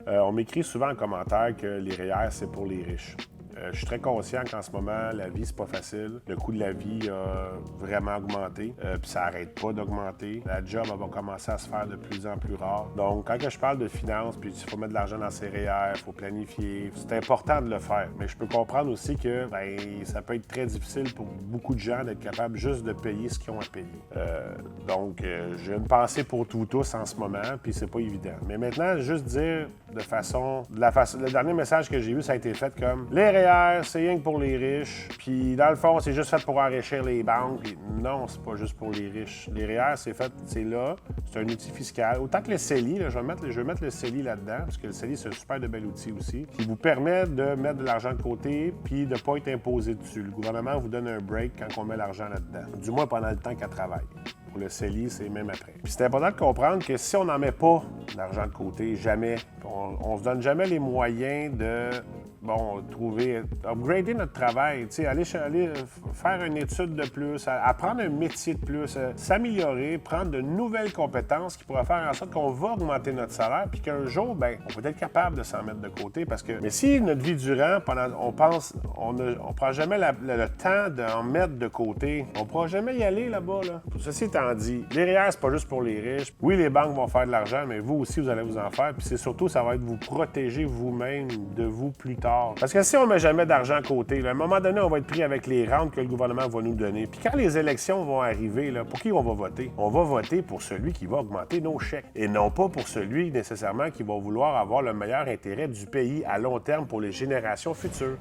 On m'écrit souvent en commentaire que les REER, c'est pour les riches. Je suis très conscient qu'en ce moment, la vie, c'est pas facile. Le coût de la vie a vraiment augmenté, puis ça n'arrête pas d'augmenter. La job, elle va commencer à se faire de plus en plus rare. Donc, quand je parle de finances, puis il faut mettre de l'argent dans ses REER, il faut planifier, c'est important de le faire. Mais je peux comprendre aussi que ça peut être très difficile pour beaucoup de gens d'être capable juste de payer ce qu'ils ont à payer. Donc, j'ai une pensée pour tous en ce moment, puis c'est pas évident. Mais maintenant, juste dire le dernier message que j'ai vu, ça a été fait comme les REER, c'est rien que pour les riches. Puis dans le fond, c'est juste fait pour enrichir les banques. Puis non, c'est pas juste pour les riches. Les REER, c'est là. C'est un outil fiscal. Autant que le CELI, là, je vais mettre le CELI là-dedans, parce que le CELI, c'est un super de bel outil aussi, qui vous permet de mettre de l'argent de côté puis de ne pas être imposé dessus. Le gouvernement vous donne un break quand on met l'argent là-dedans. Du moins pendant le temps qu'elle travaille. Pour le CELI, c'est même après. Puis c'est important de comprendre que si on n'en met pas d'argent de côté, jamais, on se donne jamais les moyens de upgrader notre travail, aller faire une étude de plus, apprendre un métier de plus, s'améliorer, prendre de nouvelles compétences qui pourraient faire en sorte qu'on va augmenter notre salaire, puis qu'un jour, on va être capable de s'en mettre de côté. Mais si notre vie durant, on prend jamais le temps d'en mettre de côté, on ne pourra jamais y aller là-bas. Là. Ceci étant dit, les REER, c'est pas juste pour les riches. Oui, les banques vont faire de l'argent, mais vous aussi, vous allez vous en faire. Puis c'est surtout, ça va être vous protéger vous-même de vous plus tard. Parce que si on ne met jamais d'argent à côté, là, à un moment donné, on va être pris avec les rentes que le gouvernement va nous donner. Puis quand les élections vont arriver, là, pour qui on va voter? On va voter pour celui qui va augmenter nos chèques et non pas pour celui nécessairement qui va vouloir avoir le meilleur intérêt du pays à long terme pour les générations futures.